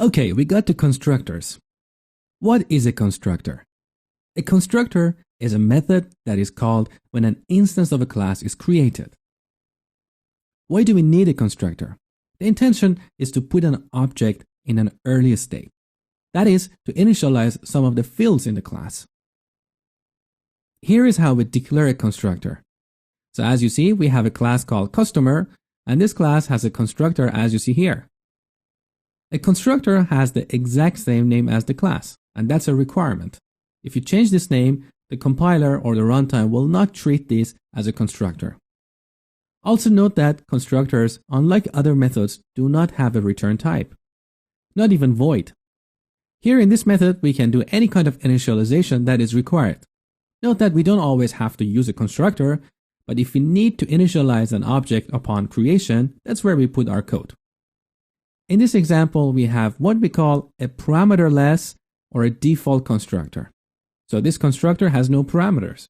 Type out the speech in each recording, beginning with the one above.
Okay, we got to constructors. What is a constructor? A constructor is a method that is called when an instance of a class is created. Why do we need a constructor? The intention is to put an object in an earlier state. That is, to initialize some of the fields in the class. Here is how we declare a constructor. So as you see, we have a class called customer, and this class has a constructor as you see here. A constructor has the exact same name as the class, and that's a requirement. If you change this name, the compiler or the runtime will not treat this as a constructor. Also note that constructors, unlike other methods, do not have a return type, not even void. Here in this method, we can do any kind of initialization that is required. Note that we don't always have to use a constructor, but if we need to initialize an object upon creation, that's where we put our code. In this example, we have what we call a parameterless or a default constructor. So this constructor has no parameters.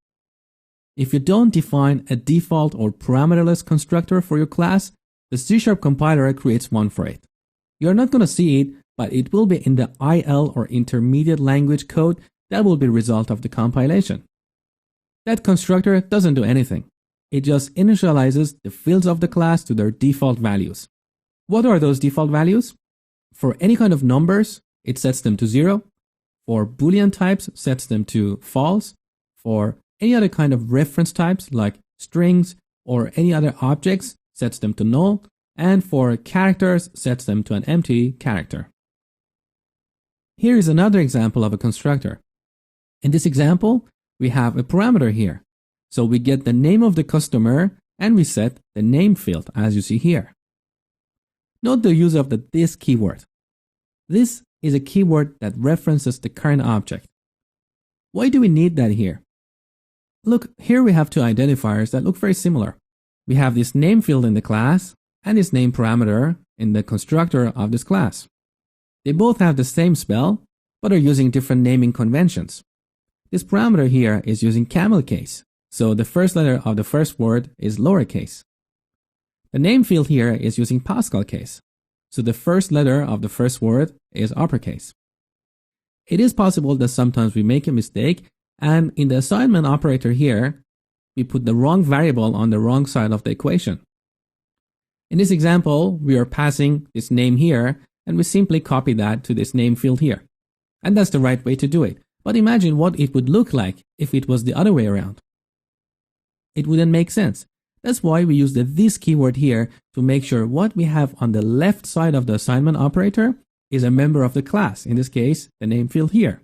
If you don't define a default or parameterless constructor for your class, the C# compiler creates one for it. You're not going to see it, but it will be in the IL or intermediate language code that will be the result of the compilation. That constructor doesn't do anything. It just initializes the fields of the class to their default values. What are those default values? For any kind of numbers, it sets them to 0. For Boolean types, sets them to false. For any other kind of reference types like strings or any other objects, sets them to null. And for characters, sets them to an empty character. Here is another example of a constructor. In this example, we have a parameter here. So we get the name of the customer and we set the name field as you see here. Note the use of the this keyword. This is a keyword that references the current object. Why do we need that here? Look, here we have two identifiers that look very similar. We have this name field in the class and this name parameter in the constructor of this class. They both have the same spell, but are using different naming conventions. This parameter here is using camel case, so the first letter of the first word is lowercase. The name field here is using Pascal case, so the first letter of the first word is uppercase. It is possible that sometimes we make a mistake, and in the assignment operator here, we put the wrong variable on the wrong side of the equation. In this example, we are passing this name here, and we simply copy that to this name field here. And that's the right way to do it. But imagine what it would look like if it was the other way around. It wouldn't make sense. That's why we use the this keyword here to make sure what we have on the left side of the assignment operator is a member of the class, in this case, the name field here.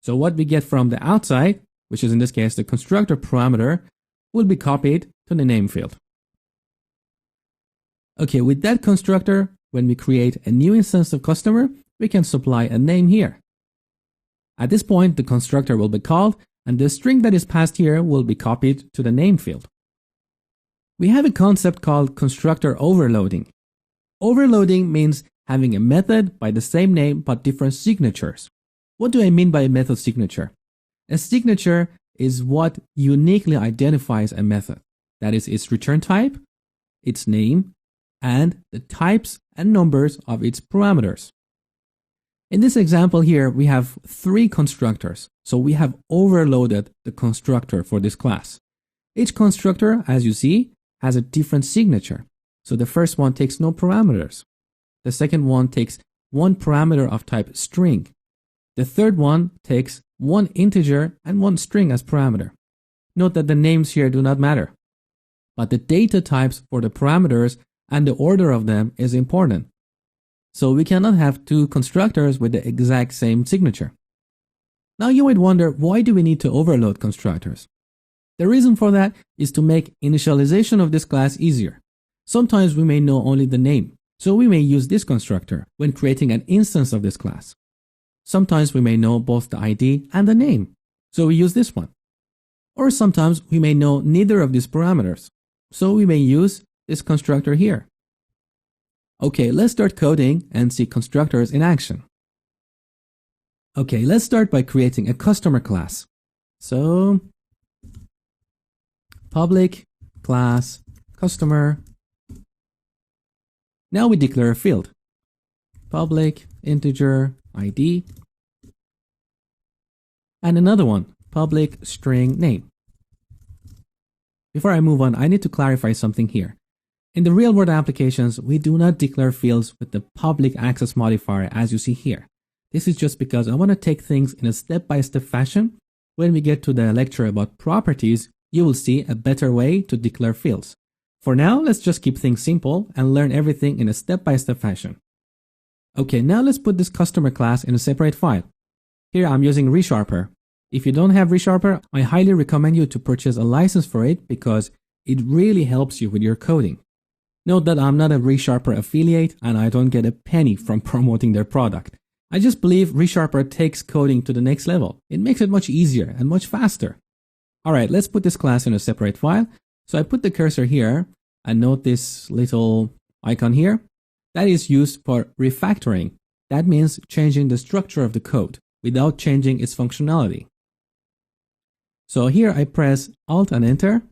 So what we get from the outside, which is in this case the constructor parameter, will be copied to the name field. Okay, with that constructor, when we create a new instance of customer, we can supply a name here. At this point, the constructor will be called, and the string that is passed here will be copied to the name field. We have a concept called constructor overloading. Overloading means having a method by the same name but different signatures. What do I mean by a method signature? A signature is what uniquely identifies a method. That is its return type, its name, and the types and numbers of its parameters. In this example here, we have 3 constructors. So we have overloaded the constructor for this class. Each constructor, as you see, has a different signature. So the first one takes no parameters. The second one takes one parameter of type string. The third one takes one integer and one string as parameter. Note that the names here do not matter, but the data types for the parameters and the order of them is important. So we cannot have 2 constructors with the exact same signature. Now you might wonder, why do we need to overload constructors? The reason for that is to make initialization of this class easier. Sometimes we may know only the name, so we may use this constructor when creating an instance of this class. Sometimes we may know both the ID and the name, so we use this one. Or sometimes we may know neither of these parameters, so we may use this constructor here. Okay, let's start coding and see constructors in action. Okay, let's start by creating a customer class. So, public class customer. Now we declare a field. Public integer ID, and another one, public string name. Before I move on, I need to clarify something here. In the real-world applications, we do not declare fields with the public access modifier as you see here. This is just because I want to take things in a step-by-step fashion. When we get to the lecture about properties, you will see a better way to declare fields. For now, let's just keep things simple and learn everything in a step-by-step fashion. Okay, now let's put this customer class in a separate file. Here I'm using ReSharper. If you don't have ReSharper, I highly recommend you to purchase a license for it because it really helps you with your coding. Note that I'm not a ReSharper affiliate and I don't get a penny from promoting their product. I just believe ReSharper takes coding to the next level. It makes it much easier and much faster. Alright, let's put this class in a separate file. So I put the cursor here and note this little icon here. That is used for refactoring. That means changing the structure of the code without changing its functionality. So here I press Alt and Enter,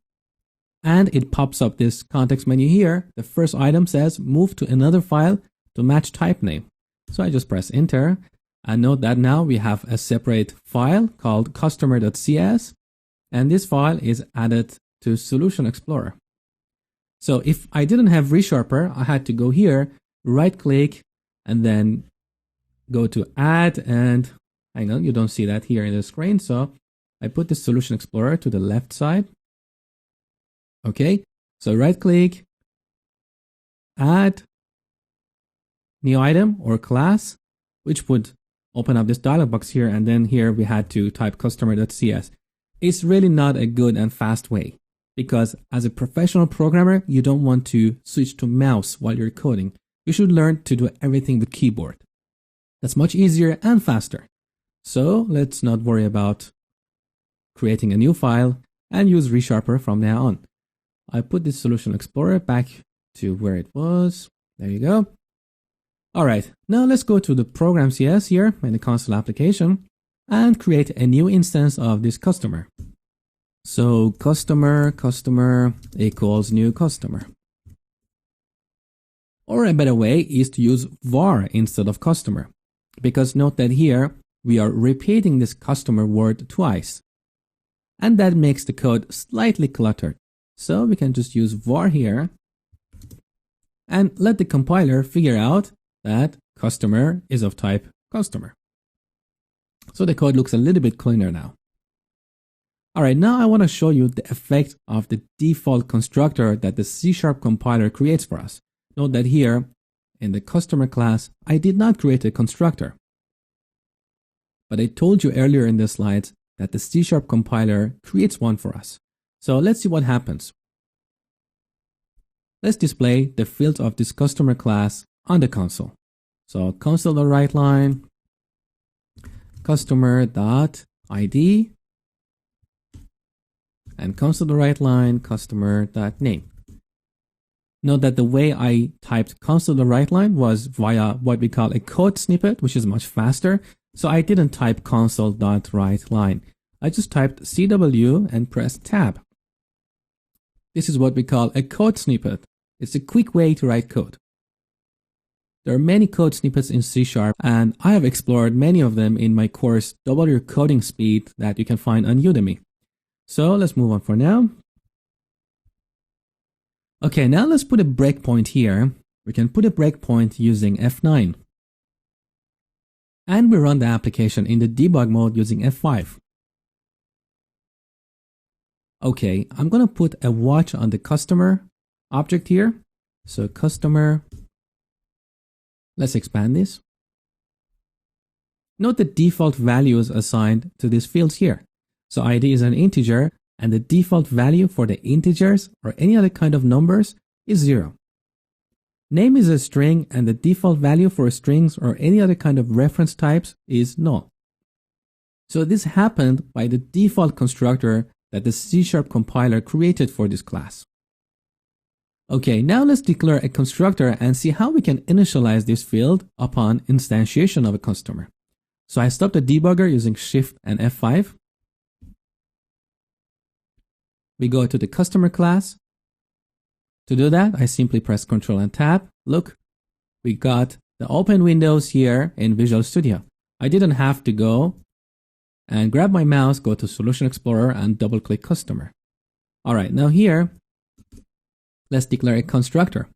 and it pops up this context menu here. The first item says move to another file to match type name. So I just press Enter, and note that now we have a separate file called customer.cs, and this file is added to Solution Explorer. So if I didn't have ReSharper, I had to go here, right click, and then go to Add, and hang on, you don't see that here in the screen. So I put the Solution Explorer to the left side. Okay, so right click, Add, New Item or Class, which would open up this dialog box here, and then here we had to type customer.cs. It's really not a good and fast way, because as a professional programmer, you don't want to switch to mouse while you're coding. You should learn to do everything with keyboard. That's much easier and faster. So let's not worry about creating a new file and use ReSharper from now on. I put this Solution Explorer back to where it was. There you go. All right, now let's go to the program.cs here in the console application and create a new instance of this customer. So customer equals new customer. Or a better way is to use var instead of customer, because note that here we are repeating this customer word twice, and that makes the code slightly cluttered. So we can just use var here and let the compiler figure out that customer is of type customer. So the code looks a little bit cleaner now. All right, now I want to show you the effect of the default constructor that the C# compiler creates for us. Note that here in the customer class, I did not create a constructor. But I told you earlier in the slides that the C# compiler creates one for us. So let's see what happens. Let's display the fields of this customer class on the console. So console.writeLine, customer.id, and console.writeLine, customer.name. Note that the way I typed console.writeLine was via what we call a code snippet, which is much faster. So I didn't type console.writeLine. I just typed CW and pressed tab. This is what we call a code snippet. It's a quick way to write code. There are many code snippets in C#, and I have explored many of them in my course, Double Your Coding Speed, that you can find on Udemy. So let's move on for now. Okay, now let's put a breakpoint here. We can put a breakpoint using F9. And we run the application in the debug mode using F5. Okay, I'm going to put a watch on the customer object here. So customer, let's expand this. Note the default values assigned to these fields here. So ID is an integer, and the default value for the integers or any other kind of numbers is 0. Name is a string, and the default value for strings or any other kind of reference types is null. So this happened by the default constructor that the C# compiler created for this class. Okay, now let's declare a constructor and see how we can initialize this field upon instantiation of a customer. So I stopped the debugger using Shift and F5. We go to the customer class. To do that, I simply press Ctrl and Tab. Look, we got the open windows here in Visual Studio. I didn't have to go and grab my mouse, go to Solution Explorer and double click Customer. All right, now here, let's declare a constructor.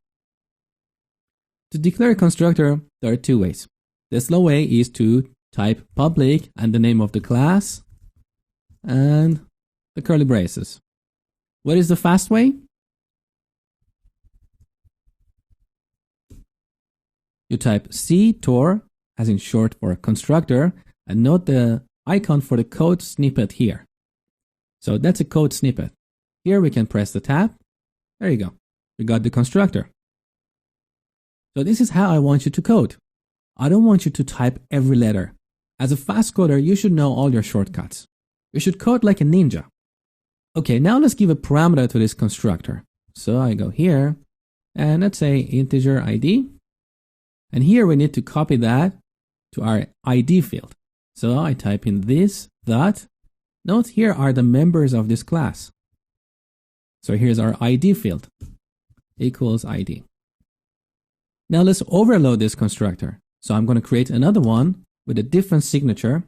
To declare a constructor, there are two ways. The slow way is to type public and the name of the class and the curly braces. What is the fast way? You type ctor, as in short for constructor, and note the icon for the code snippet here. So that's a code snippet. Here we can press the tab. There you go. We got the constructor. So this is how I want you to code. I don't want you to type every letter. As a fast coder, you should know all your shortcuts. You should code like a ninja. Okay, now let's give a parameter to this constructor. So I go here, and let's say integer ID. And here we need to copy that to our ID field. So I type in this dot. Note here are the members of this class. So here's our ID field, equals ID. Now let's overload this constructor. So I'm going to create another one with a different signature.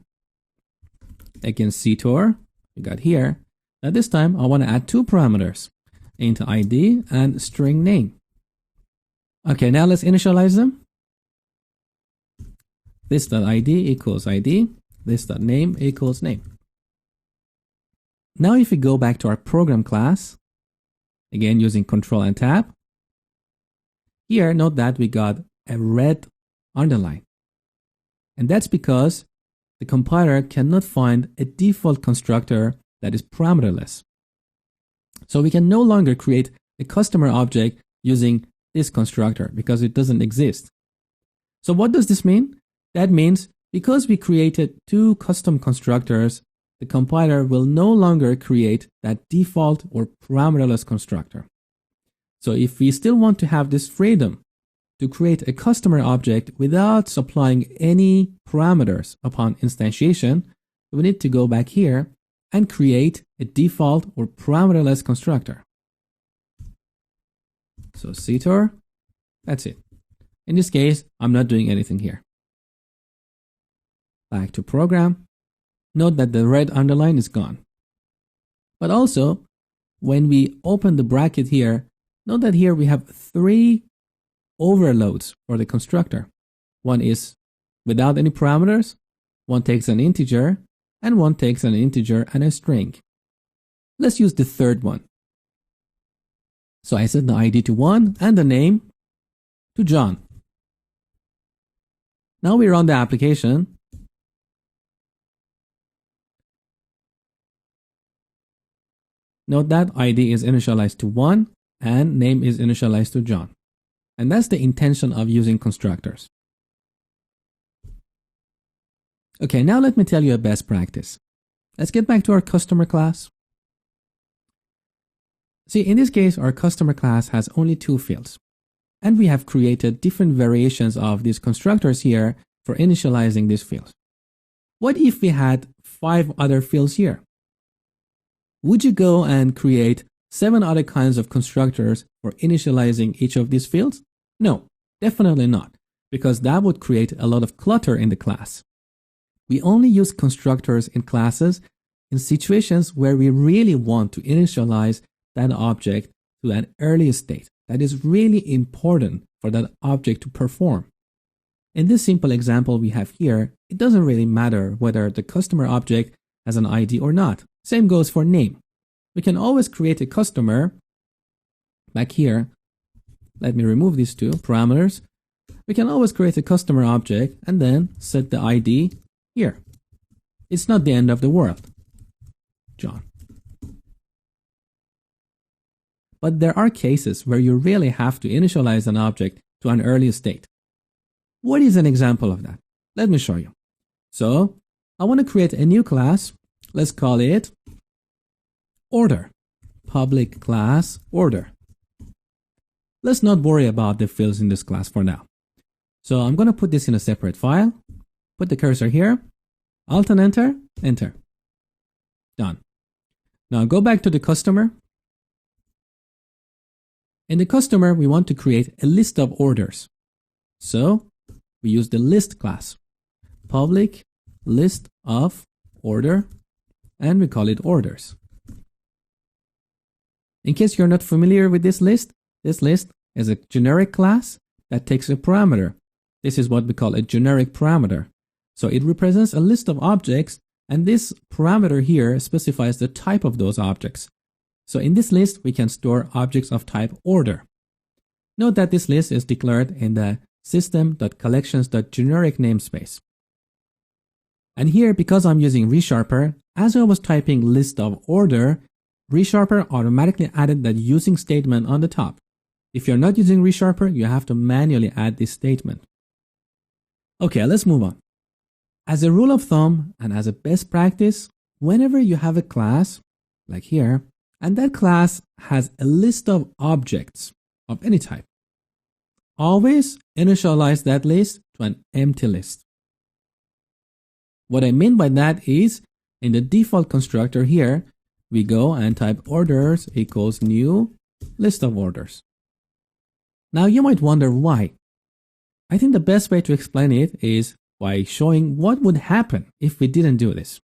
Again, ctor, we got here. Now this time I want to add two parameters, int ID and string name. Okay, now let's initialize them. This.id equals ID, this.name equals name. Now if we go back to our program class, again using Control and Tab, here note that we got a red underline. And that's because the compiler cannot find a default constructor that is parameterless. So we can no longer create a customer object using this constructor because it doesn't exist. So what does this mean? That means because we created two custom constructors, the compiler will no longer create that default or parameterless constructor. So if we still want to have this freedom to create a customer object without supplying any parameters upon instantiation, we need to go back here and create a default or parameterless constructor. So ctor, that's it. In this case, I'm not doing anything here. Back to program. Note that the red underline is gone. But also, when we open the bracket here, note that here we have three overloads for the constructor. One is without any parameters, one takes an integer, and one takes an integer and a string. Let's use the third one. So I set the ID to 1 and the name to John. Now we run the application. Note that ID is initialized to 1 and name is initialized to John. And that's the intention of using constructors. Okay, now let me tell you a best practice. Let's get back to our customer class. See, in this case, our customer class has only two fields. And we have created different variations of these constructors here for initializing these fields. What if we had 5 other fields here? Would you go and create 7 other kinds of constructors for initializing each of these fields? No, definitely not, because that would create a lot of clutter in the class. We only use constructors in classes in situations where we really want to initialize that object to an early state that is really important for that object to perform. In this simple example we have here, it doesn't really matter whether the customer object has an ID or not. Same goes for name. We can always create a customer back here. Let me remove these two parameters. We can always create a customer object and then set the ID here. It's not the end of the world. John. But there are cases where you really have to initialize an object to an early state. What is an example of that? Let me show you. So I want to create a new class. Let's call it order. Public class order. Let's not worry about the fields in this class for now. So I'm going to put this in a separate file. Put the cursor here. Alt and enter. Enter. Done. Now go back to the customer. In the customer, we want to create a list of orders. So we use the list class. Public list of order, and we call it orders. In case you're not familiar with this list is a generic class that takes a parameter. This is what we call a generic parameter. So it represents a list of objects, and this parameter here specifies the type of those objects. So in this list, we can store objects of type order. Note that this list is declared in the system.collections.generic namespace. And here, because I'm using ReSharper, as I was typing list of order, ReSharper automatically added that using statement on the top. If you're not using ReSharper, you have to manually add this statement. Okay, let's move on. As a rule of thumb and as a best practice, whenever you have a class, like here, and that class has a list of objects of any type, always initialize that list to an empty list. What I mean by that is, in the default constructor here, we go and type orders equals new list of orders. Now you might wonder why. I think the best way to explain it is by showing what would happen if we didn't do this.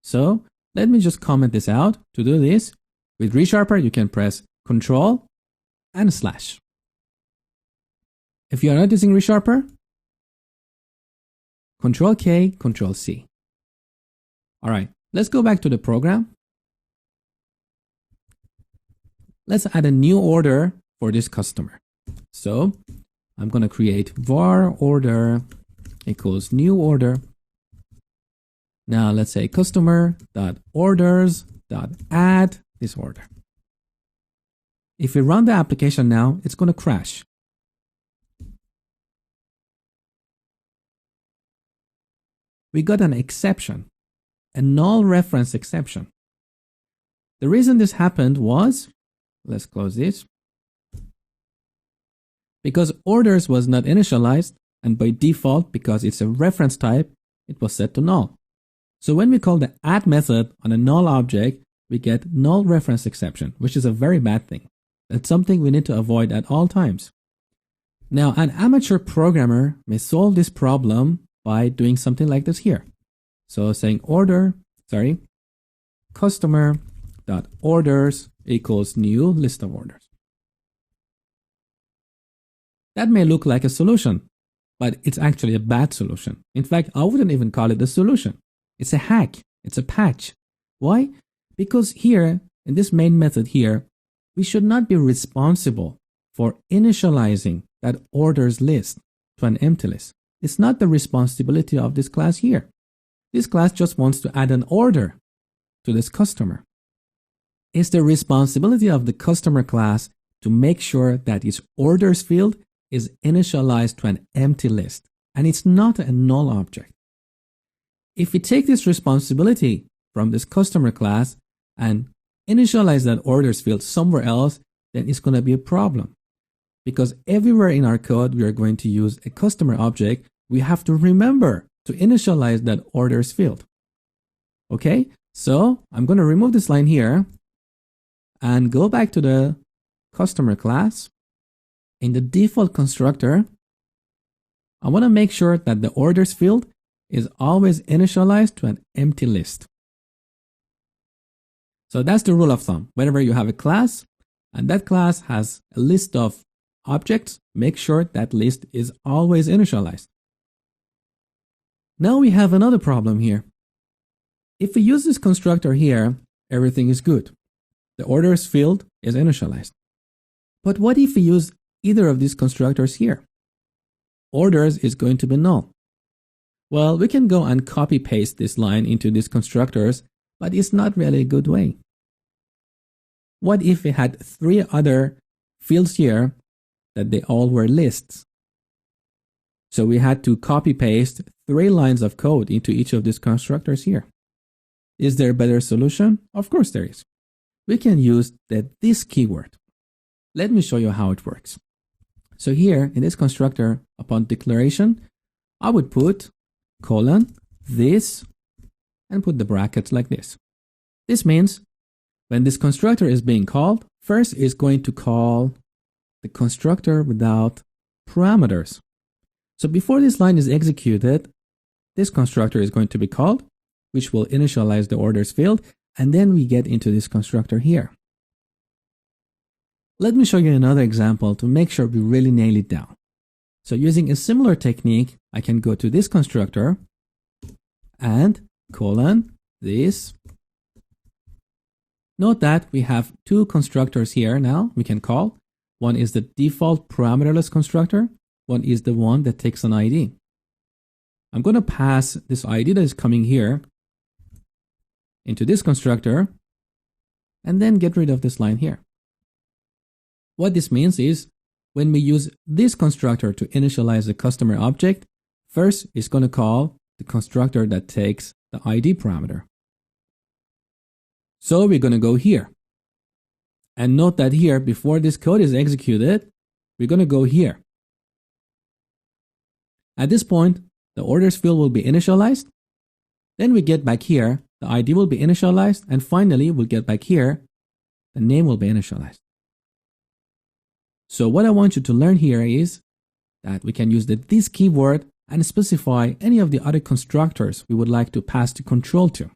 So let me just comment this out. To do this, with ReSharper, you can press Control and slash. If you are not using ReSharper, Control K, Control C. All right, let's go back to the program. Let's add a new order for this customer. So I'm going to create var order equals new order. Now let's say customer.orders.add this order. If we run the application now, it's going to crash. We got an exception, a null reference exception. The reason this happened was, let's close this, because orders was not initialized, and by default, because it's a reference type, it was set to null. So when we call the add method on a null object, we get null reference exception, which is a very bad thing. That's something we need to avoid at all times. Now, an amateur programmer may solve this problem by doing something like this here. So saying customer.orders equals new list of orders. That may look like a solution, but it's actually a bad solution. In fact, I wouldn't even call it a solution. It's a hack. It's a patch. Why? Because here, in this main method here, we should not be responsible for initializing that orders list to an empty list. It's not the responsibility of this class here. This class just wants to add an order to this customer. It's the responsibility of the customer class to make sure that its orders field is initialized to an empty list, and it's not a null object. If we take this responsibility from this customer class and initialize that orders field somewhere else, then it's going to be a problem. Because everywhere in our code we are going to use a customer object, we have to remember to initialize that orders field. Okay, so I'm going to remove this line here and go back to the customer class. In the default constructor, I want to make sure that the orders field is always initialized to an empty list. So that's the rule of thumb. Whenever you have a class and that class has a list of objects, make sure that list is always initialized. Now we have another problem here. If we use this constructor here, everything is good. The orders field is initialized. But what if we use either of these constructors here? Orders is going to be null. Well, we can go and copy paste this line into these constructors, but it's not really a good way. What if we had three other fields here that they all were lists? So we had to copy paste 3 lines of code into each of these constructors here. Is there a better solution? Of course there is. We can use this keyword. Let me show you how it works. So here in this constructor, upon declaration, I would put colon this and put the brackets like this. This means when this constructor is being called, first is going to call the constructor without parameters. So before this line is executed, this constructor is going to be called, which will initialize the orders field, and then we get into this constructor here. Let me show you another example to make sure we really nail it down. So using a similar technique, I can go to this constructor and colon this. Note that we have two constructors here now we can call. One is the default parameterless constructor. One is the one that takes an ID. I'm going to pass this ID that is coming here into this constructor and then get rid of this line here. What this means is when we use this constructor to initialize the customer object, first it's going to call the constructor that takes the ID parameter. So we're going to go here. And note that here, before this code is executed, we're going to go here. At this point, the orders field will be initialized. Then we get back here, the ID will be initialized, and finally we'll get back here, the name will be initialized. So what I want you to learn here is that we can use the this keyword and specify any of the other constructors we would like to pass the control to.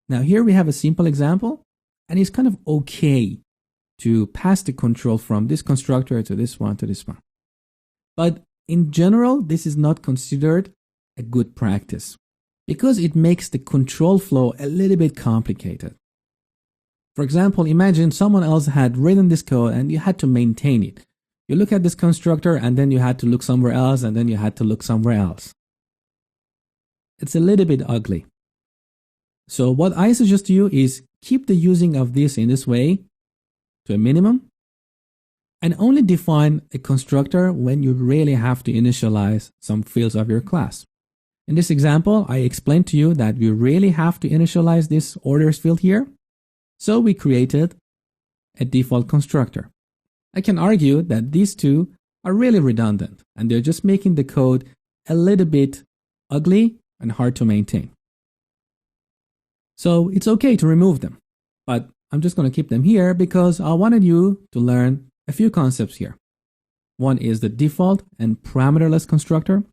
Now here we have a simple example, and it's kind of okay to pass the control from this constructor to this one to this one. But in general, this is not considered a good practice because it makes the control flow a little bit complicated. For example, imagine someone else had written this code and you had to maintain it. You look at this constructor and then you had to look somewhere else and then you had to look somewhere else. It's a little bit ugly. So what I suggest to you is keep the using of this in this way to a minimum and only define a constructor when you really have to initialize some fields of your class. In this example, I explained to you that we really have to initialize this orders field here. So we created a default constructor. I can argue that these two are really redundant and they're just making the code a little bit ugly and hard to maintain. So it's okay to remove them, but I'm just going to keep them here because I wanted you to learn a few concepts here. One is the default and parameterless constructor.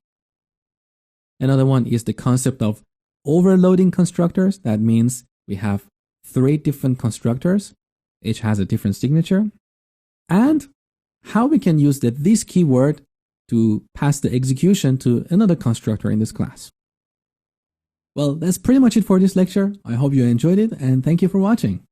Another one is the concept of overloading constructors. That means we have 3 different constructors, each has a different signature, and how we can use this keyword to pass the execution to another constructor in this class. Well, that's pretty much it for this lecture. I hope you enjoyed it and thank you for watching.